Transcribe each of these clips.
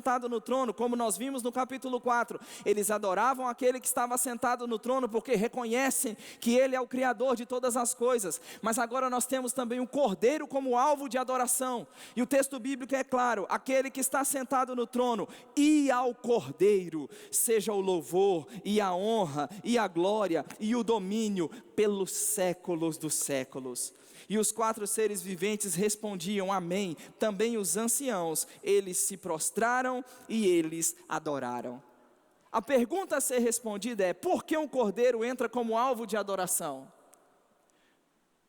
sentado no trono, como nós vimos no capítulo 4, eles adoravam aquele que estava sentado no trono, porque reconhecem que Ele é o Criador de todas as coisas. Mas agora nós temos também o Cordeiro como alvo de adoração, e o texto bíblico é claro: aquele que está sentado no trono, e ao Cordeiro seja o louvor, e a honra, e a glória, e o domínio, pelos séculos dos séculos. E os 4 seres viventes respondiam: amém. Também os anciãos, eles se prostraram e eles adoraram. A pergunta a ser respondida é: por que um cordeiro entra como alvo de adoração?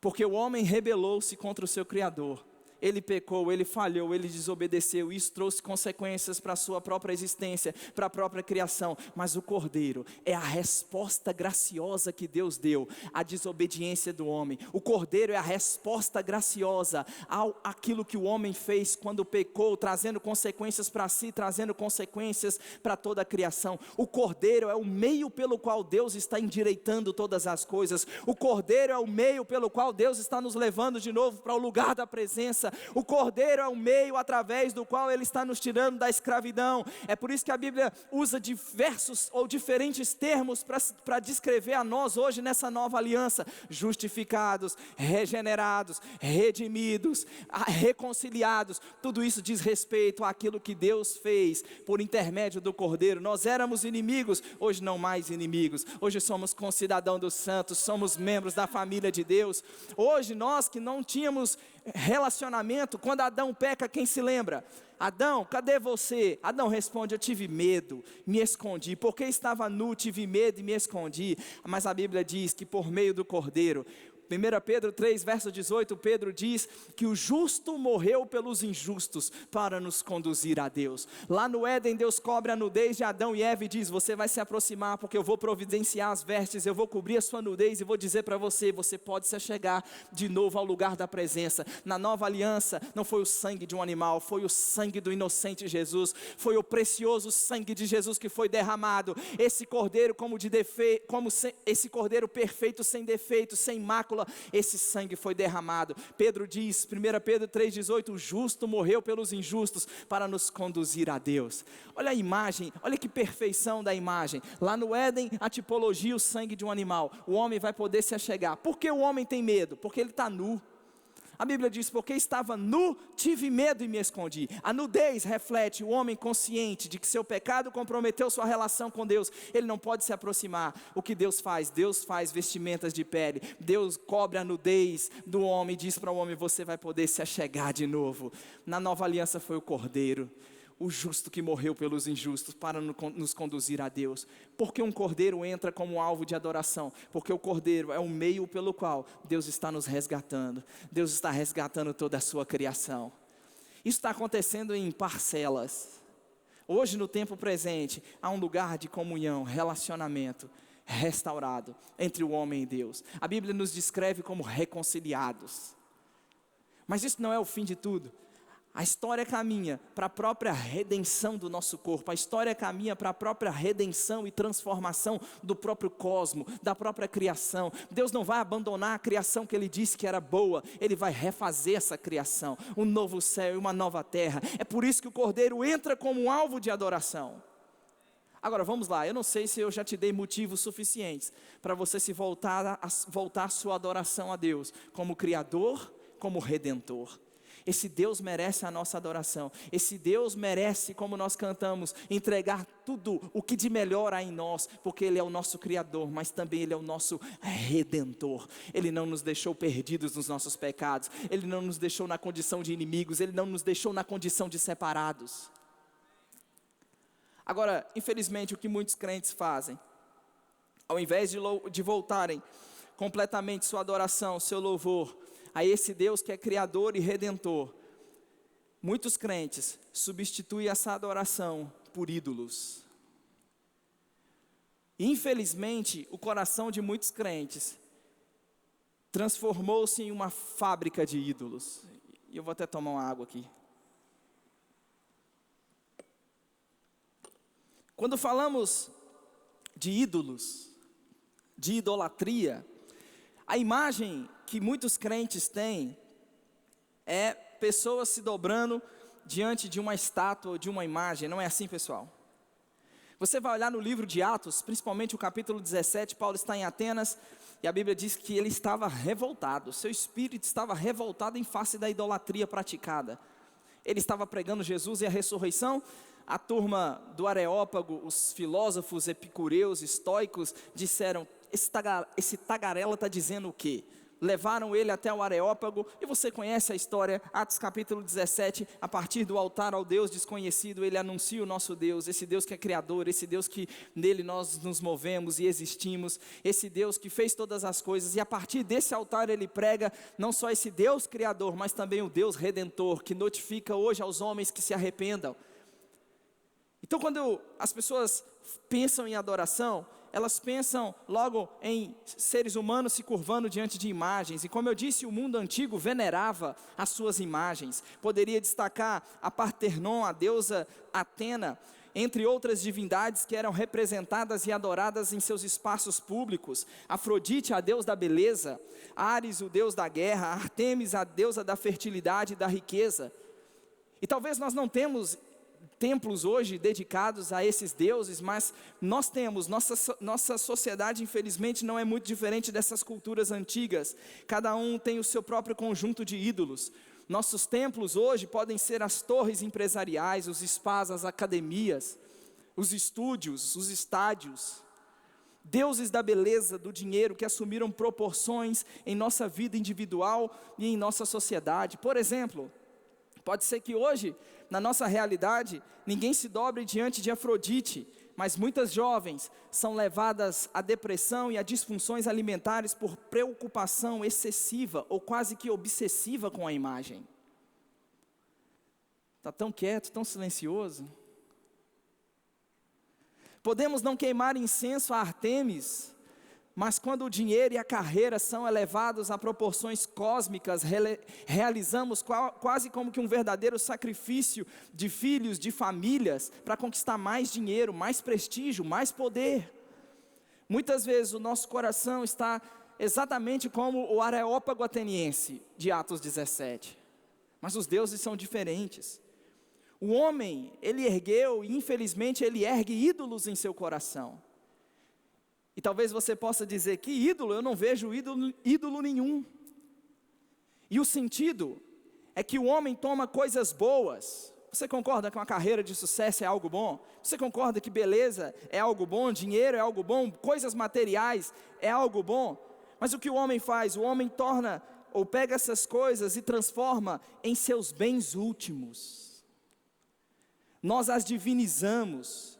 Porque o homem rebelou-se contra o seu Criador. Ele pecou, ele falhou, ele desobedeceu. Isso trouxe consequências para a sua própria existência, para a própria criação. Mas o Cordeiro é a resposta graciosa que Deus deu à desobediência do homem. O Cordeiro é a resposta graciosa àquilo que o homem fez quando pecou, trazendo consequências para si, trazendo consequências para toda a criação. O Cordeiro é o meio pelo qual Deus está endireitando todas as coisas. O Cordeiro é o meio pelo qual Deus está nos levando de novo para o lugar da presença. O Cordeiro é o meio através do qual Ele está nos tirando da escravidão. É por isso que a Bíblia usa diversos ou diferentes termos para descrever a nós hoje nessa nova aliança: justificados, regenerados, redimidos, reconciliados. Tudo isso diz respeito àquilo que Deus fez por intermédio do Cordeiro. Nós éramos inimigos, hoje não mais inimigos. Hoje somos concidadãos dos santos, somos membros da família de Deus. Hoje nós que não tínhamos relacionamento, quando Adão peca, quem se lembra? Adão, cadê você? Adão responde: eu tive medo, me escondi, porque estava nu, tive medo e me escondi. Mas a Bíblia diz que por meio do Cordeiro, 1 Pedro 3, verso 18, Pedro diz que o justo morreu pelos injustos para nos conduzir a Deus. Lá no Éden, Deus cobre a nudez de Adão e Eva e diz: você vai se aproximar, porque eu vou providenciar as vestes, eu vou cobrir a sua nudez e vou dizer para você: você pode se achegar de novo ao lugar da presença. Na nova aliança, não foi o sangue de um animal, foi o sangue do inocente Jesus, foi o precioso sangue de Jesus que foi derramado. Esse Cordeiro esse Cordeiro perfeito, sem defeito, sem mácula, esse sangue foi derramado. Pedro diz, 1 Pedro 3,18, o justo morreu pelos injustos para nos conduzir a Deus. Olha a imagem, olha que perfeição da imagem. Lá no Éden, a tipologia, o sangue de um animal. O homem vai poder se achegar. Por que o homem tem medo? Porque ele está nu. A Bíblia diz: porque estava nu, tive medo e me escondi. A nudez reflete o homem consciente de que seu pecado comprometeu sua relação com Deus. Ele não pode se aproximar. O que Deus faz? Deus faz vestimentas de pele. Deus cobre a nudez do homem e diz para o homem: você vai poder se achegar de novo. Na nova aliança foi o Cordeiro, o justo que morreu pelos injustos para nos conduzir a Deus. Por que um cordeiro entra como alvo de adoração? Porque o cordeiro é o meio pelo qual Deus está nos resgatando. Deus está resgatando toda a sua criação. Isso está acontecendo em parcelas. Hoje, no tempo presente, há um lugar de comunhão, relacionamento restaurado entre o homem e Deus. A Bíblia nos descreve como reconciliados. Mas isso não é o fim de tudo. A história caminha para a própria redenção do nosso corpo. A história caminha para a própria redenção e transformação do próprio cosmo, da própria criação. Deus não vai abandonar a criação que Ele disse que era boa. Ele vai refazer essa criação, um novo céu e uma nova terra. É por isso que o Cordeiro entra como um alvo de adoração. Agora vamos lá, eu não sei se eu já te dei motivos suficientes para você voltar sua adoração a Deus como Criador, como Redentor. Esse Deus merece a nossa adoração. Esse Deus merece, como nós cantamos, entregar tudo o que de melhor há em nós, porque Ele é o nosso Criador, mas também Ele é o nosso Redentor. Ele não nos deixou perdidos nos nossos pecados. Ele não nos deixou na condição de inimigos. Ele não nos deixou na condição de separados. Agora, infelizmente, o que muitos crentes fazem, ao invés de voltarem completamente sua adoração, seu louvor a esse Deus que é Criador e Redentor, muitos crentes substituem essa adoração por ídolos. Infelizmente, o coração de muitos crentes transformou-se em uma fábrica de ídolos. E eu vou até tomar uma água aqui. Quando falamos de ídolos, de idolatria, a imagem que muitos crentes têm é pessoas se dobrando diante de uma estátua ou de uma imagem, não é assim, pessoal? Você vai olhar no livro de Atos, principalmente o capítulo 17, Paulo está em Atenas, e a Bíblia diz que ele estava revoltado, seu espírito estava revoltado em face da idolatria praticada. Ele estava pregando Jesus e a ressurreição. A turma do Areópago, os filósofos epicureus, estoicos, disseram: esse tagarela está dizendo o quê? Levaram ele até o Areópago, e você conhece a história, Atos capítulo 17, a partir do altar ao Deus desconhecido, ele anuncia o nosso Deus, esse Deus que é criador, esse Deus que nele nós nos movemos e existimos, esse Deus que fez todas as coisas, e a partir desse altar ele prega, não só esse Deus criador, mas também o Deus redentor, que notifica hoje aos homens que se arrependam. Então quando as pessoas pensam em adoração, elas pensam logo em seres humanos se curvando diante de imagens. E como eu disse, o mundo antigo venerava as suas imagens. Poderia destacar a Partenon, a deusa Atena, entre outras divindades que eram representadas e adoradas em seus espaços públicos. Afrodite, a deusa da beleza. Ares, o deus da guerra. Artemis, a deusa da fertilidade e da riqueza. E talvez nós não temos templos hoje dedicados a esses deuses, mas nós temos, nossa sociedade infelizmente não é muito diferente dessas culturas antigas, cada um tem o seu próprio conjunto de ídolos. Nossos templos hoje podem ser as torres empresariais, os spas, as academias, os estúdios, os estádios, deuses da beleza, do dinheiro que assumiram proporções em nossa vida individual e em nossa sociedade. Por exemplo, pode ser que hoje, na nossa realidade, ninguém se dobre diante de Afrodite, mas muitas jovens são levadas à depressão e a disfunções alimentares por preocupação excessiva ou quase que obsessiva com a imagem. Está tão quieto, tão silencioso. Podemos não queimar incenso a Artemis, mas quando o dinheiro e a carreira são elevados a proporções cósmicas, realizamos quase como que um verdadeiro sacrifício de filhos, de famílias, para conquistar mais dinheiro, mais prestígio, mais poder. Muitas vezes o nosso coração está exatamente como o Areópago ateniense de Atos 17, mas os deuses são diferentes. O homem, ele ergueu e infelizmente ele ergue ídolos em seu coração. E talvez você possa dizer: que ídolo? Eu não vejo ídolo nenhum. E o sentido é que o homem toma coisas boas. Você concorda que uma carreira de sucesso é algo bom? Você concorda que beleza é algo bom? Dinheiro é algo bom? Coisas materiais é algo bom? Mas o que o homem faz? O homem torna ou pega essas coisas e transforma em seus bens últimos. Nós as divinizamos,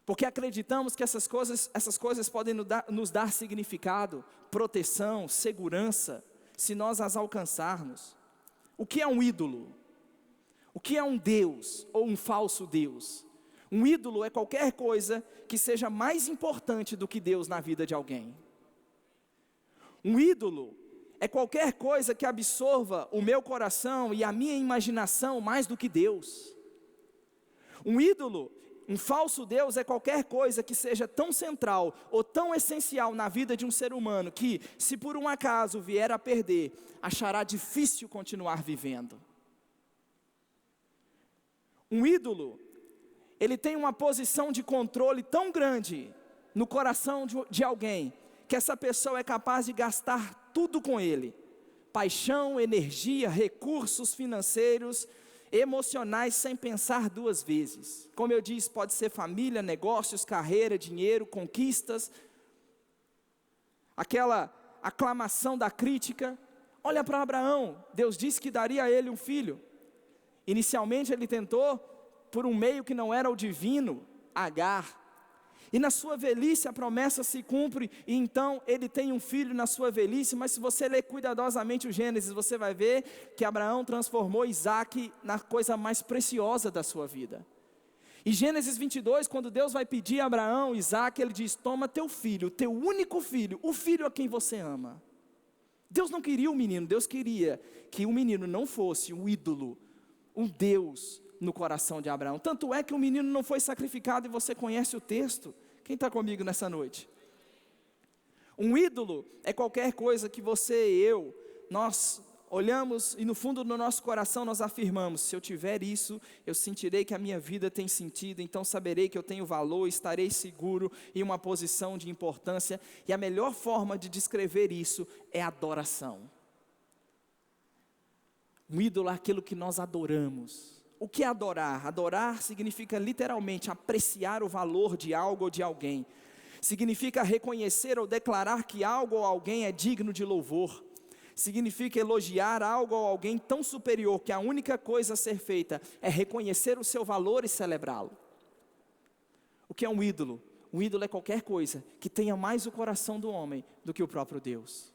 porque acreditamos que essas coisas podem nos dar significado, proteção, segurança, se nós as alcançarmos. O que é um ídolo? O que é um Deus ou um falso Deus? Um ídolo é qualquer coisa que seja mais importante do que Deus na vida de alguém. Um ídolo é qualquer coisa que absorva o meu coração e a minha imaginação mais do que Deus. Um ídolo, um falso Deus é qualquer coisa que seja tão central ou tão essencial na vida de um ser humano que, se por um acaso vier a perder, achará difícil continuar vivendo. Um ídolo, ele tem uma posição de controle tão grande no coração de alguém, que essa pessoa é capaz de gastar tudo com ele: paixão, energia, recursos financeiros, emocionais, sem pensar duas vezes. Como eu disse, pode ser família, negócios, carreira, dinheiro, conquistas. Aquela aclamação da crítica. Olha para Abraão, Deus disse que daria a ele um filho. Inicialmente ele tentou por um meio que não era o divino, Agar. E na sua velhice a promessa se cumpre, e então ele tem um filho na sua velhice. Mas se você ler cuidadosamente o Gênesis, você vai ver que Abraão transformou Isaac na coisa mais preciosa da sua vida. Em Gênesis 22, quando Deus vai pedir a Abraão, Isaac, ele diz: toma teu filho, teu único filho, o filho a quem você ama. Deus não queria o menino, Deus queria que o menino não fosse um ídolo, um Deus no coração de Abraão. Tanto é que o menino não foi sacrificado, e você conhece o texto. Quem está comigo nessa noite? Um ídolo é qualquer coisa que você e eu, nós olhamos e no fundo do nosso coração nós afirmamos: se eu tiver isso, eu sentirei que a minha vida tem sentido, então saberei que eu tenho valor, estarei seguro em uma posição de importância. E a melhor forma de descrever isso é adoração. Um ídolo é aquilo que nós adoramos. O que é adorar? Adorar significa literalmente apreciar o valor de algo ou de alguém. Significa reconhecer ou declarar que algo ou alguém é digno de louvor. Significa elogiar algo ou alguém tão superior que a única coisa a ser feita é reconhecer o seu valor e celebrá-lo. O que é um ídolo? Um ídolo é qualquer coisa que tenha mais o coração do homem do que o próprio Deus.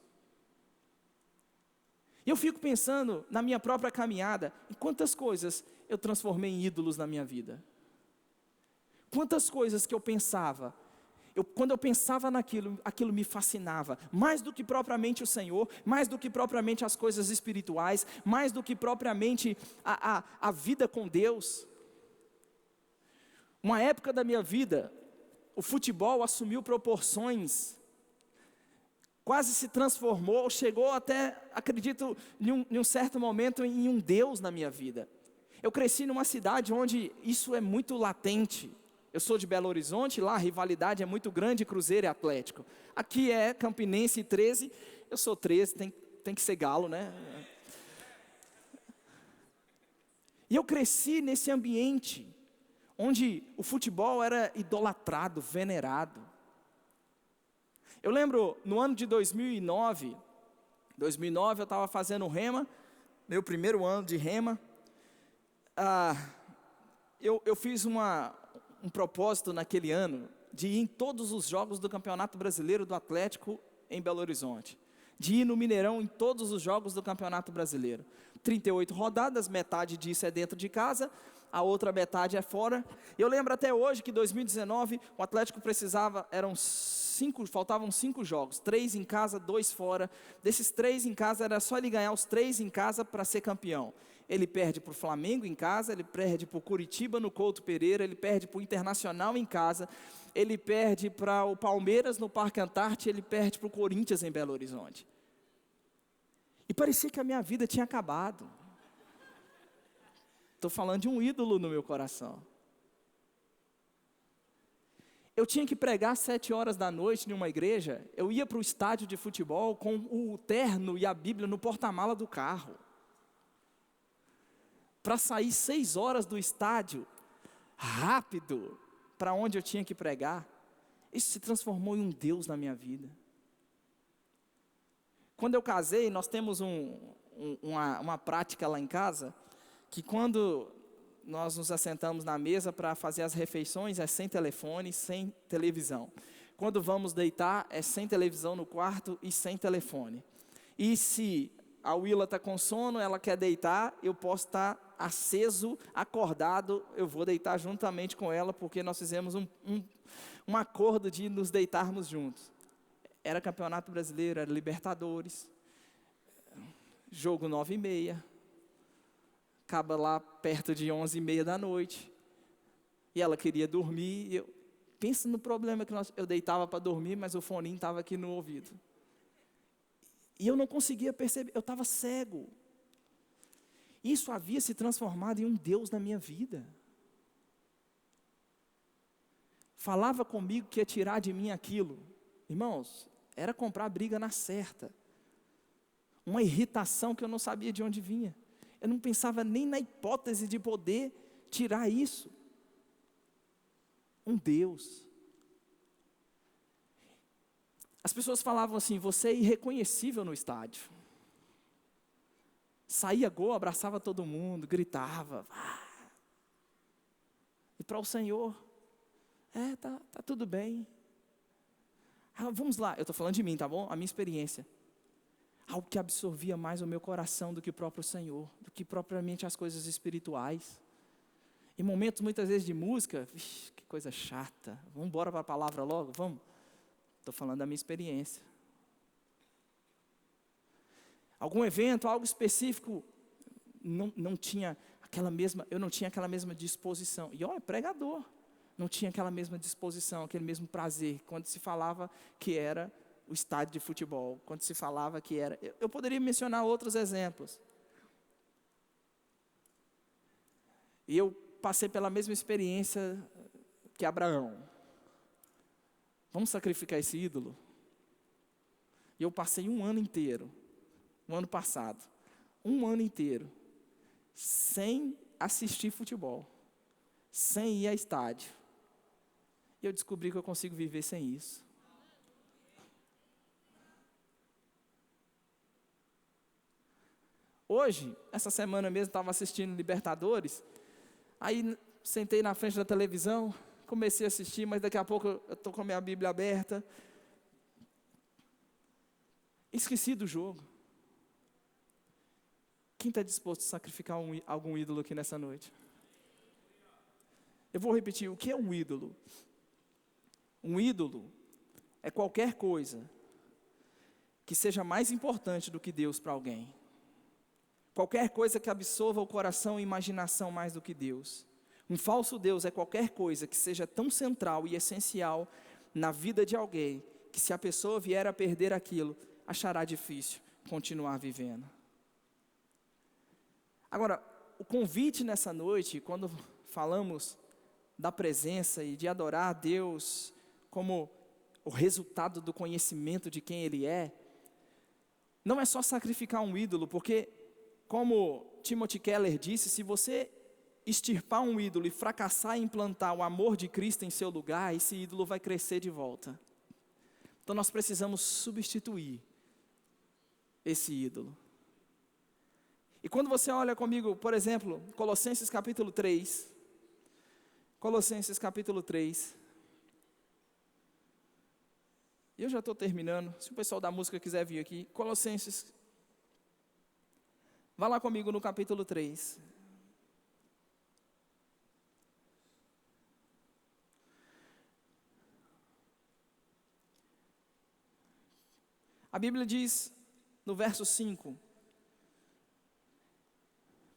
E eu fico pensando na minha própria caminhada, em quantas coisas eu transformei em ídolos na minha vida. Quantas coisas que eu pensava, quando eu pensava naquilo, aquilo me fascinava, mais do que propriamente o Senhor, mais do que propriamente as coisas espirituais, mais do que propriamente a vida com Deus. Uma época da minha vida, o futebol assumiu proporções, quase se transformou, chegou até, acredito, em um certo momento, em um Deus na minha vida. Eu cresci numa cidade onde isso é muito latente. Eu sou de Belo Horizonte, lá a rivalidade é muito grande, Cruzeiro e Atlético. Aqui é Campinense e 13, eu sou 13, tem que ser galo, né? E eu cresci nesse ambiente, onde o futebol era idolatrado, venerado. Eu lembro, no ano de 2009 eu estava fazendo rema, meu primeiro ano de rema. Eu fiz um propósito naquele ano, de ir em todos os jogos do Campeonato Brasileiro do Atlético em Belo Horizonte. De ir no Mineirão em todos os jogos do Campeonato Brasileiro. 38 rodadas, metade disso é dentro de casa, a outra metade é fora. Eu lembro até hoje que em 2019, o Atlético precisava, faltavam 5 jogos, 3 em casa, 2 fora. Desses 3 em casa, era só ele ganhar os 3 em casa para ser campeão. Ele perde para o Flamengo em casa, ele perde para o Curitiba no Couto Pereira, ele perde para o Internacional em casa, ele perde para o Palmeiras no Parque Antártica, ele perde para o Corinthians em Belo Horizonte. E parecia que a minha vida tinha acabado. Estou falando de um ídolo no meu coração. Eu tinha que pregar às 7 horas da noite em uma igreja, eu ia para o estádio de futebol com o terno e a Bíblia no porta-mala do carro. Para sair 6 horas do estádio, rápido, para onde eu tinha que pregar. Isso se transformou em um Deus na minha vida. Quando eu casei, nós temos uma prática lá em casa, que quando nós nos assentamos na mesa para fazer as refeições, é sem telefone, sem televisão. Quando vamos deitar, é sem televisão no quarto e sem telefone. E se a Willa está com sono, ela quer deitar, eu posso estar aceso, acordado, eu vou deitar juntamente com ela, porque nós fizemos um acordo de nos deitarmos juntos. Era Campeonato Brasileiro, era Libertadores, jogo 9h30, acaba lá perto de 11h30 da noite, e ela queria dormir, pensa no problema que eu deitava para dormir, mas o foninho estava aqui no ouvido. E eu não conseguia perceber, eu estava cego. Isso havia se transformado em um Deus na minha vida. Falava comigo que ia tirar de mim aquilo. Irmãos, era comprar briga na certa. Uma irritação que eu não sabia de onde vinha. Eu não pensava nem na hipótese de poder tirar isso. Um Deus. As pessoas falavam assim: você é irreconhecível no estádio. Saía gol, abraçava todo mundo, gritava. E para o Senhor, tá tudo bem. Vamos lá, eu estou falando de mim, tá bom? A minha experiência. Algo que absorvia mais o meu coração do que o próprio Senhor, do que propriamente as coisas espirituais. Em momentos muitas vezes de música, que coisa chata. Vamos embora para a palavra logo, vamos? Estou falando da minha experiência. Algum evento, algo específico, não tinha aquela mesma, eu não tinha aquela mesma disposição. E olha, pregador, não tinha aquela mesma disposição, aquele mesmo prazer, quando se falava que era o estádio de futebol, quando se falava que era. Eu poderia mencionar outros exemplos. E eu passei pela mesma experiência que Abraão. Vamos sacrificar esse ídolo? E eu passei um ano inteiro, no ano passado, um ano inteiro, sem assistir futebol, sem ir a estádio. E eu descobri que eu consigo viver sem isso. Hoje, essa semana mesmo, estava assistindo Libertadores, aí sentei na frente da televisão, comecei a assistir, mas daqui a pouco eu estou com a minha Bíblia aberta. Esqueci do jogo. Quem está disposto a sacrificar algum ídolo aqui nessa noite? Eu vou repetir, o que é um ídolo? Um ídolo é qualquer coisa que seja mais importante do que Deus para alguém. Qualquer coisa que absorva o coração e a imaginação mais do que Deus. Um falso Deus é qualquer coisa que seja tão central e essencial na vida de alguém, que se a pessoa vier a perder aquilo, achará difícil continuar vivendo. Agora, o convite nessa noite, quando falamos da presença e de adorar a Deus como o resultado do conhecimento de quem Ele é, não é só sacrificar um ídolo, porque, como Timothy Keller disse, se você extirpar um ídolo e fracassar em implantar o amor de Cristo em seu lugar, esse ídolo vai crescer de volta. Então nós precisamos substituir esse ídolo. E quando você olha comigo, por exemplo, Colossenses capítulo 3. Colossenses capítulo 3. Eu já estou terminando. Se o pessoal da música quiser vir aqui. Colossenses. Vá lá comigo no capítulo 3. A Bíblia diz no verso 5.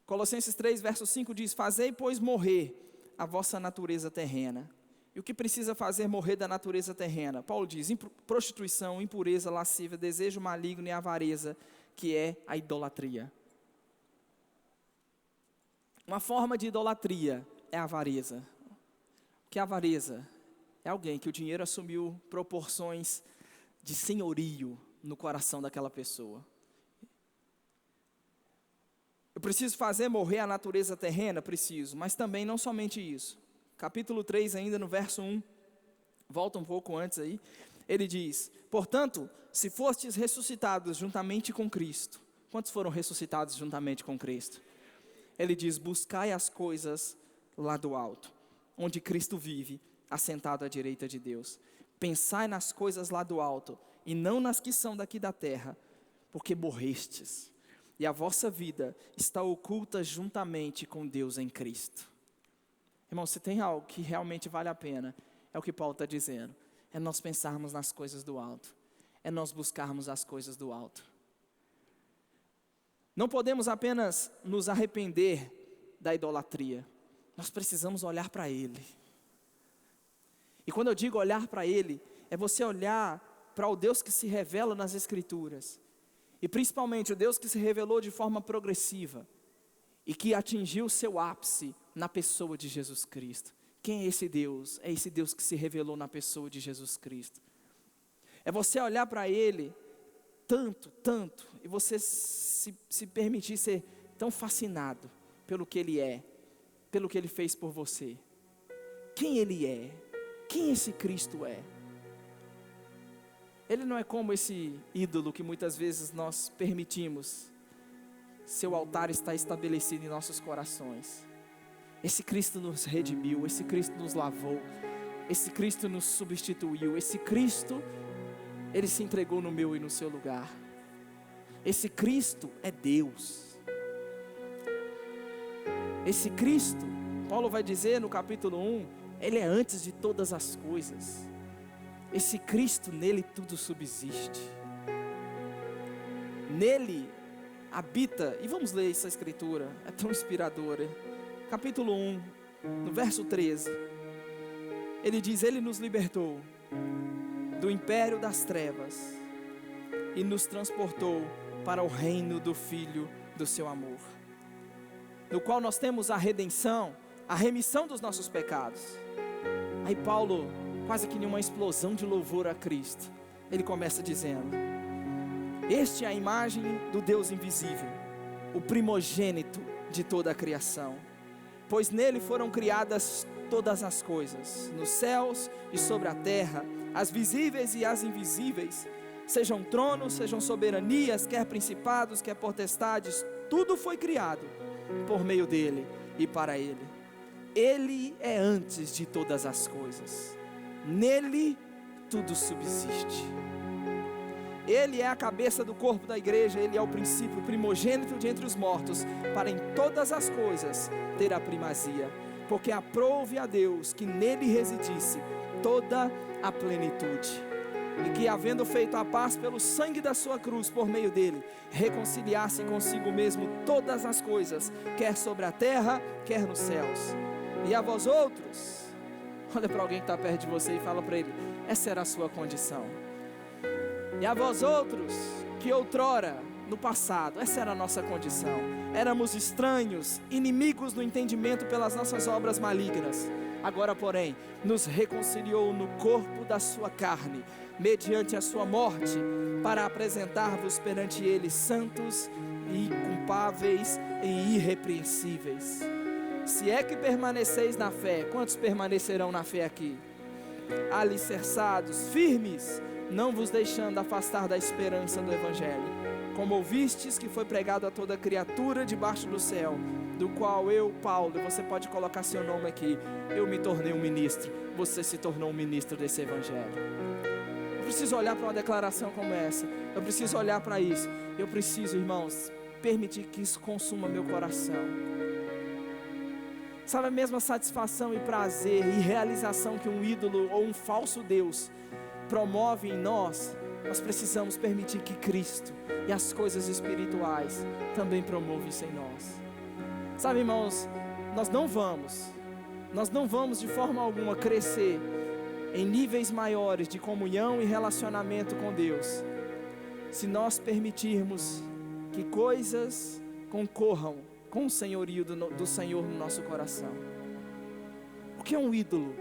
Colossenses 3, verso 5 diz: fazei, pois, morrer a vossa natureza terrena. E o que precisa fazer morrer da natureza terrena? Paulo diz: prostituição, impureza, lascívia, desejo maligno e avareza, que é a idolatria. Uma forma de idolatria é a avareza. O que é avareza? É alguém que o dinheiro assumiu proporções de senhorio no coração daquela pessoa. Eu preciso fazer morrer a natureza terrena? Preciso, mas também não somente isso. Capítulo 3, ainda no verso 1, volta um pouco antes aí, ele diz: portanto, se fostes ressuscitados juntamente com Cristo. Quantos foram ressuscitados juntamente com Cristo? Ele diz: buscai as coisas lá do alto, onde Cristo vive, assentado à direita de Deus. Pensai nas coisas lá do alto, e não nas que são daqui da terra, porque morrestes, e a vossa vida está oculta juntamente com Deus em Cristo. Irmão, se tem algo que realmente vale a pena, é o que Paulo está dizendo. É nós pensarmos nas coisas do alto. É nós buscarmos as coisas do alto. Não podemos apenas nos arrepender da idolatria. Nós precisamos olhar para Ele. E quando eu digo olhar para Ele, é você olhar para o Deus que se revela nas Escrituras. E principalmente o Deus que se revelou de forma progressiva e que atingiu seu ápice na pessoa de Jesus Cristo. Quem é esse Deus? É esse Deus que se revelou na pessoa de Jesus Cristo. É você olhar para Ele tanto, e você se permitir ser tão fascinado pelo que Ele é, pelo que Ele fez por você. Quem Ele é? Quem esse Cristo é? Ele não é como esse ídolo que muitas vezes nós permitimos. Seu altar está estabelecido em nossos corações. Esse Cristo nos redimiu, esse Cristo nos lavou, esse Cristo nos substituiu, esse Cristo, Ele se entregou no meu e no seu lugar. Esse Cristo é Deus. Esse Cristo, Paulo vai dizer no capítulo 1, Ele é antes de todas as coisas. Esse Cristo, nele tudo subsiste. Nele habita, e vamos ler essa escritura, é tão inspiradora. Capítulo 1, no verso 13. Ele diz: Ele nos libertou do império das trevas e nos transportou para o reino do Filho do seu amor, no qual nós temos a redenção, a remissão dos nossos pecados. Aí Paulo, quase que numa explosão de louvor a Cristo, ele começa dizendo: este é a imagem do Deus invisível, o primogênito de toda a criação, pois nele foram criadas todas as coisas, nos céus e sobre a terra, as visíveis e as invisíveis, sejam tronos, sejam soberanias, quer principados, quer potestades, tudo foi criado por meio dele e para ele. Ele é antes de todas as coisas, nele tudo subsiste. Ele é a cabeça do corpo da igreja, ele é o princípio, o primogênito de entre os mortos, para em todas as coisas ter a primazia, porque aprouve a Deus que nele residisse toda a plenitude, e que, havendo feito a paz pelo sangue da sua cruz, por meio dele, reconciliasse consigo mesmo todas as coisas, quer sobre a terra, quer nos céus. E a vós outros, olha para alguém que está perto de você e fala para ele: essa era a sua condição. E a vós outros, que outrora, no passado, essa era a nossa condição, éramos estranhos, inimigos no entendimento pelas nossas obras malignas. Agora, porém, nos reconciliou no corpo da sua carne, mediante a sua morte, para apresentar-vos perante ele santos e inculpáveis e irrepreensíveis. Se é que permaneceis na fé, quantos permanecerão na fé aqui? Alicerçados, firmes, não vos deixando afastar da esperança do Evangelho, como ouvistes que foi pregado a toda criatura debaixo do céu, do qual eu, Paulo, você pode colocar seu nome aqui, eu me tornei um ministro, você se tornou um ministro desse Evangelho. Eu preciso olhar para uma declaração como essa, eu preciso olhar para isso, eu preciso, irmãos, permitir que isso consuma meu coração. Sabe a mesma satisfação e prazer e realização que um ídolo ou um falso Deus promove em nós? Nós precisamos permitir que Cristo e as coisas espirituais também promovam isso em nós. Sabe, irmãos, nós não vamos de forma alguma crescer em níveis maiores de comunhão e relacionamento com Deus, se nós permitirmos que coisas concorram com o senhorio do Senhor no nosso coração. O que é um ídolo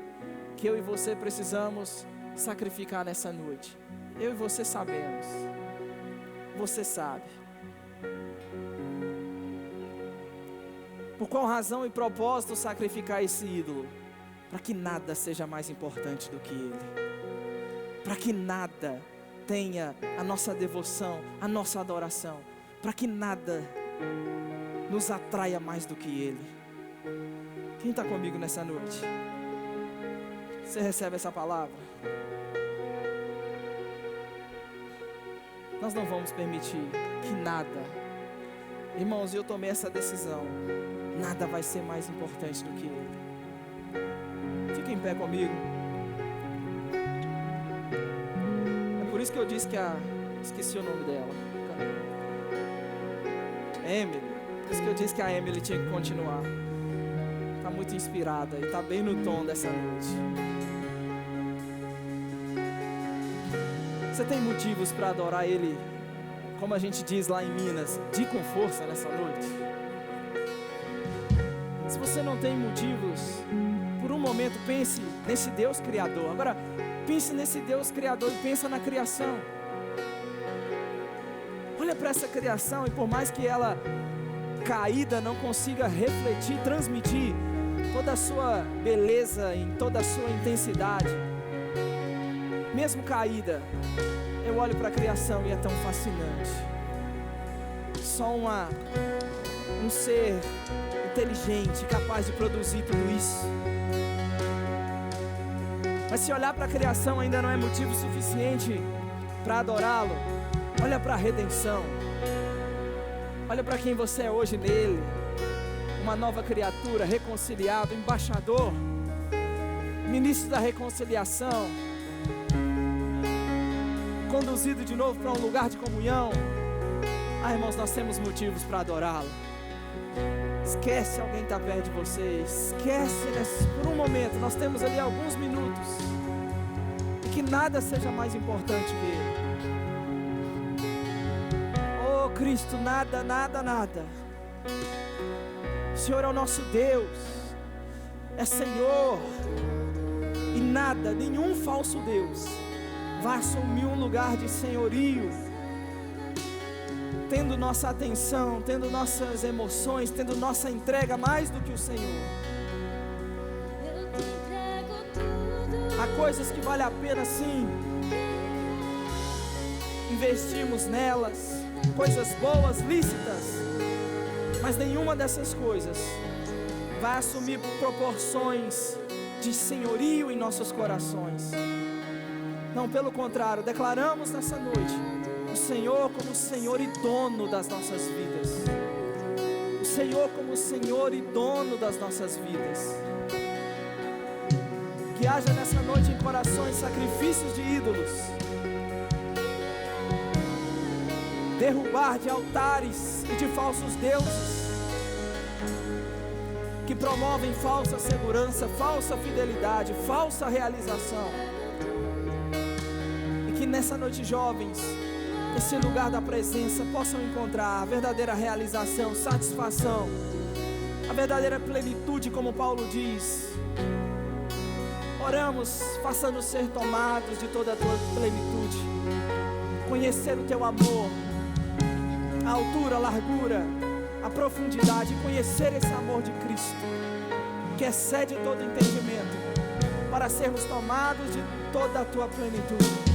que eu e você precisamos sacrificar nessa noite? Eu e você sabemos, você sabe. Por qual razão e propósito sacrificar esse ídolo? Para que nada seja mais importante do que ele, para que nada tenha a nossa devoção, a nossa adoração, para que nada nos atraia mais do que ele. Quem está comigo nessa noite? Você recebe essa palavra? Nós não vamos permitir que nada, irmãos, eu tomei essa decisão, nada vai ser mais importante do que ele. Fica em pé comigo. É por isso que eu disse que esqueci o nome dela, Emily. Por isso que eu disse que a Emily tinha que continuar. Está muito inspirada e está bem no tom dessa noite. Você tem motivos para adorar Ele, como a gente diz lá em Minas, de com força nessa noite? Se você não tem motivos, por um momento pense nesse Deus Criador. Agora, pense nesse Deus Criador e pensa na criação. Olha para essa criação e por mais que ela caída não consiga refletir, transmitir toda a sua beleza em toda a sua intensidade, mesmo caída, eu olho para a criação e é tão fascinante. Só um ser inteligente, capaz de produzir tudo isso. Mas se olhar para a criação ainda não é motivo suficiente para adorá-lo, olha para a redenção. Olha para quem você é hoje nele, uma nova criatura, reconciliado, embaixador, ministro da reconciliação, conduzido de novo para um lugar de comunhão. Irmãos, nós temos motivos para adorá-lo. Esquece alguém que está perto de você, esquece por um momento, nós temos ali alguns minutos, e que nada seja mais importante que ele. Cristo, nada, nada, nada. O Senhor é o nosso Deus, é Senhor, e nada, nenhum falso Deus vai assumir um lugar de senhorio, tendo nossa atenção, tendo nossas emoções, tendo nossa entrega mais do que o Senhor. Há coisas que vale a pena sim investirmos nelas, coisas boas, lícitas, mas nenhuma dessas coisas vai assumir proporções de senhorio em nossos corações. Não, pelo contrário, declaramos nessa noite o Senhor como Senhor e dono das nossas vidas. O Senhor como Senhor e dono das nossas vidas. Que haja nessa noite em corações sacrifícios de ídolos, derrubar de altares e de falsos deuses que promovem falsa segurança, falsa fidelidade, falsa realização. E que nessa noite, jovens, nesse lugar da presença, possam encontrar a verdadeira realização, satisfação, a verdadeira plenitude, como Paulo diz. Oramos, faça-nos ser tomados de toda a tua plenitude, conhecer o teu amor, a altura, a largura, a profundidade, conhecer esse amor de Cristo, que excede todo entendimento, para sermos tomados de toda a tua plenitude.